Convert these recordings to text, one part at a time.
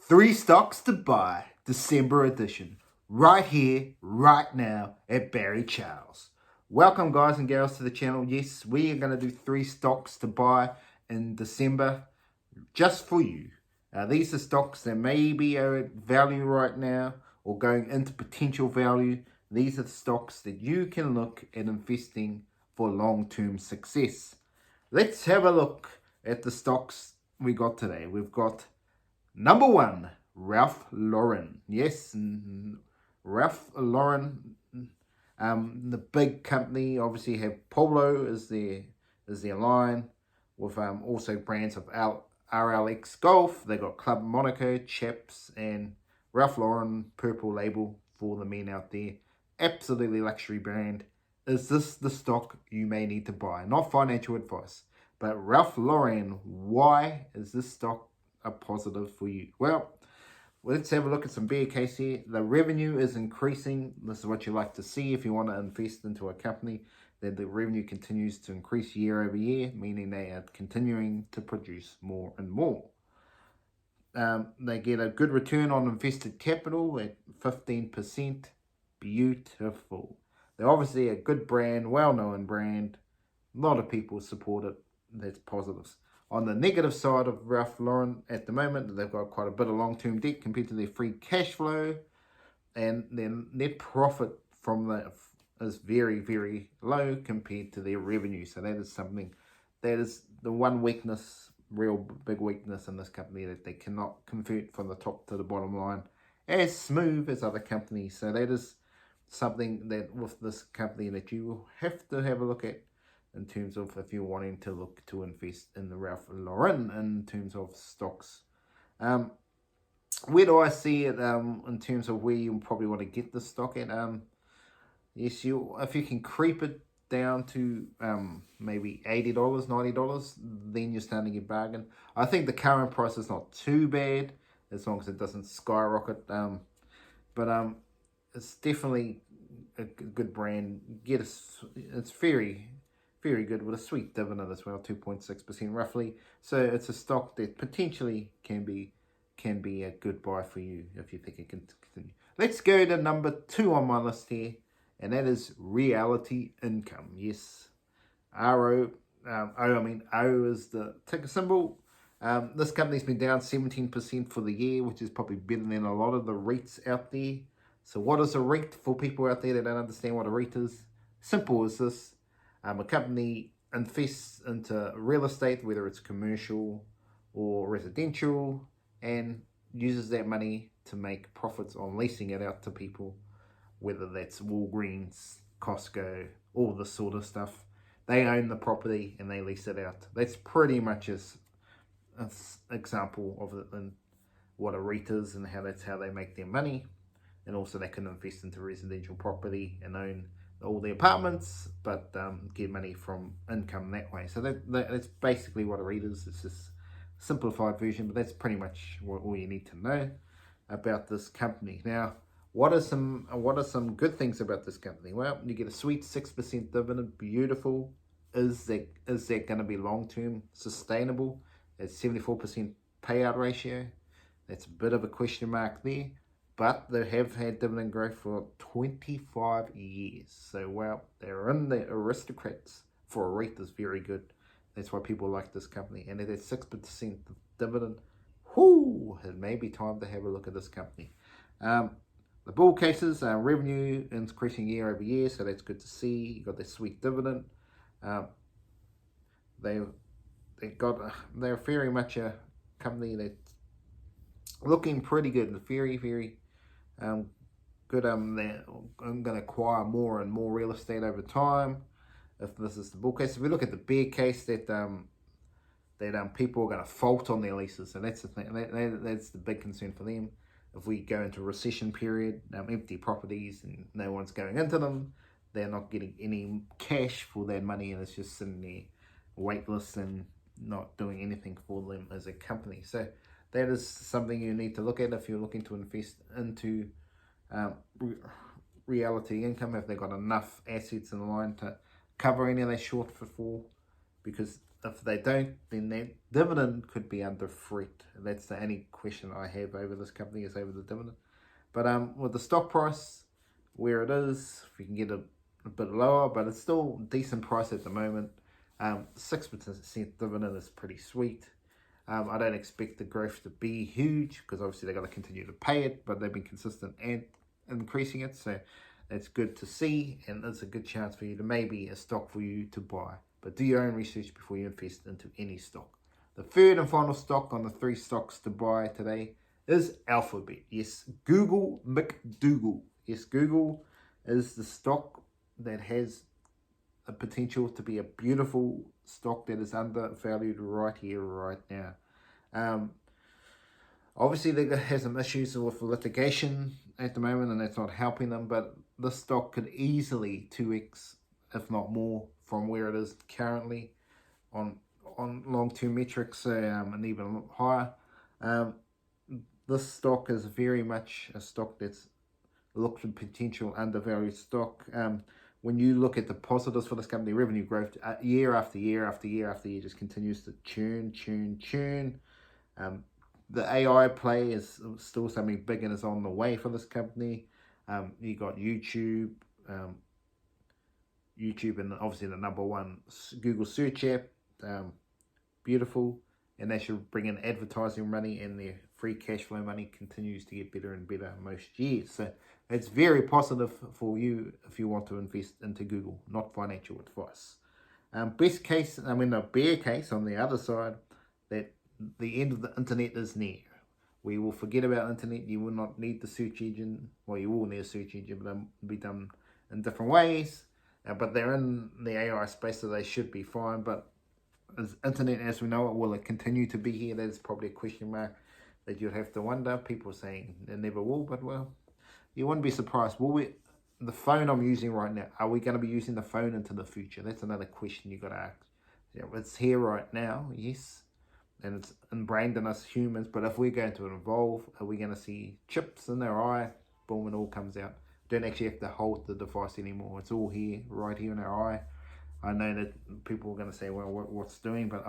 Three stocks to buy, December edition, right here, right now at Barry Charles. Welcome, guys and girls, to the channel. Yes, we are going to do three stocks to buy in December just for you. These are stocks that maybe are at value right now or going into potential value. These are the stocks that you can look at investing for long-term success. Let's have a look at the stocks we got today. We've got number one, Ralph Lauren. Yes, Ralph Lauren, the big company, obviously have Polo as their line, with also brands of RLX Golf. They got Club Monaco, Chaps, and Ralph Lauren Purple Label for the men out there. Absolutely luxury brand. Is this the stock you may need to buy? Not financial advice, but Ralph Lauren. Why is this stock a positive for you? Well, let's have a look at some bear case here. The revenue is increasing. This is what you like to see if you want to invest into a company, that the revenue continues to increase year over year, meaning they are continuing to produce more and more. They get a good return on invested capital at 15%. Beautiful. They're obviously a good brand, well-known brand. A lot of people support it. That's positives. On the negative side of Ralph Lauren at the moment, they've got quite a bit of long-term debt compared to their free cash flow, and their net profit from that is very, very low compared to their revenue. So that is something, that is the one weakness, real big weakness in this company, that they cannot convert from the top to the bottom line as smooth as other companies. So that is something that with this company that you have to have a look at in terms of if you're wanting to look to invest in the Ralph Lauren in terms of stocks. Where do I see it in terms of where you probably want to get the stock at? Yes, if you can creep it down to maybe $80, $90, then you're starting to get bargain. I think the current price is not too bad as long as it doesn't skyrocket. But it's definitely a good brand. It's very, very good with a sweet dividend as well, 2.6% roughly. So it's a stock that potentially can be a good buy for you if you think it can continue. Let's go to number two on my list here, and that is Reality Income. Yes, O is the ticker symbol. This company's been down 17% for the year, which is probably better than a lot of the REITs out there. So what is a REIT for people out there that don't understand what a REIT is? Simple as this. A company invests into real estate, whether it's commercial or residential, and uses that money to make profits on leasing it out to people, whether that's Walgreens, Costco, all this sort of stuff. They own the property and they lease it out. That's pretty much an example of it, and what a REIT is and that's how they make their money. And also they can invest into residential property and own all the apartments, but get money from income that way. So that's basically what a REIT is. It's just a simplified version, but that's pretty much all you need to know about this company. Now, what are some good things about this company? Well, you get a sweet 6% dividend. Beautiful. Is that going to be long-term sustainable? At 74% payout ratio. That's a bit of a question mark there. But they have had dividend growth for 25 years. So, well, they're in the aristocrats for a REIT is very good. That's why people like this company. And it has 6% dividend. Whoo! It may be time to have a look at this company. The bull cases, revenue increasing year over year, so that's good to see. You got their sweet dividend. They're very much a company that's looking pretty good. Very, very good. They're going to acquire more and more real estate over time. If this is the bull case, if we look at the bear case, that people are going to fault on their leases, and that's the thing. That's the big concern for them. If we go into a recession period, empty properties and no one's going into them, they're not getting any cash for their money, and it's just sitting there waitlist and not doing anything for them as a company. So that is something you need to look at if you're looking to invest into Reality Income, if they've got enough assets in the line to cover any of their shortfall. Because if they don't, then that dividend could be under threat. That's the only question I have over this company, is over the dividend. But with the stock price where it is, if we can get a bit lower, but it's still a decent price at the moment. 6% dividend is pretty sweet. I don't expect the growth to be huge because obviously they've got to continue to pay it, but they've been consistent and increasing it, so that's good to see, and it's a good chance for you to maybe a stock for you to buy. But do your own research before you invest into any stock. The third and final stock on the 3 stocks to buy today is Alphabet. Yes, Google McDougal. Yes, Google is the stock that has a potential to be a beautiful stock that is undervalued right here, right now. Obviously, they have some issues with litigation at the moment, and that's not helping them. But this stock could easily 2x, if not more, from where it is currently on long-term metrics, and even higher. This stock is very much a stock that's looked at potential undervalued stock. When you look at the positives for this company, revenue growth year after year after year after year just continues to churn. The AI play is still something big and is on the way for this company. You got YouTube, and obviously the number 1 Google search app, beautiful, and they should bring in advertising money, and their free cash flow money continues to get better and better most years. So it's very positive for you if you want to invest into Google, not financial advice. Best case, the bear case on the other side, that the end of the internet is near. We will forget about internet. You will not need the search engine. Well, you will need a search engine, but it'll be done in different ways. But they're in the AI space, so they should be fine. But as internet as we know it, will it continue to be here? That is probably a question mark that you'd have to wonder. People are saying it never will, but well, you wouldn't be surprised. The phone I'm using right now, are we going to be using the phone into the future? That's another question you got to ask. Yeah, it's here right now, yes, and it's ingrained in us humans, but if we're going to evolve, are we going to see chips in our eye? Boom, it all comes out. Don't actually have to hold the device anymore. It's all here, right here in our eye. I know that people are going to say, well, what's doing? But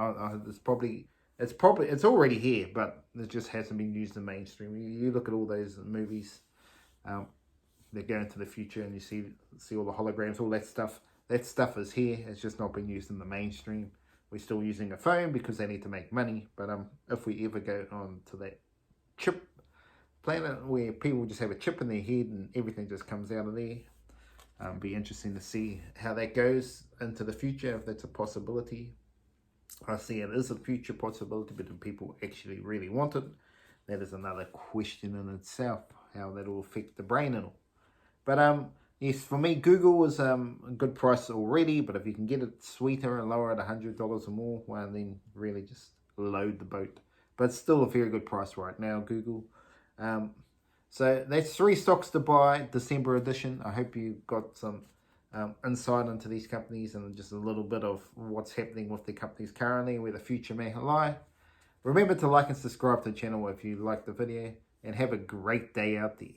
it's already here, but it just hasn't been used in mainstream. You look at all those movies, they go into the future, and you see all the holograms, all that stuff. That stuff is here. It's just not being used in the mainstream. We're still using a phone because they need to make money. But if we ever go on to that chip planet where people just have a chip in their head and everything just comes out of there, be interesting to see how that goes into the future, if that's a possibility. I see it is a future possibility, but do people actually really want it? That is another question in itself, how that will affect the brain and all. But yes, for me, Google is a good price already, but if you can get it sweeter and lower at $100 or more, well, then really just load the boat. But it's still a very good price right now, Google. So that's 3 stocks to buy, December edition. I hope you got some insight into these companies and just a little bit of what's happening with the companies currently, where the future may lie. Remember to like and subscribe to the channel if you like the video, and have a great day out there.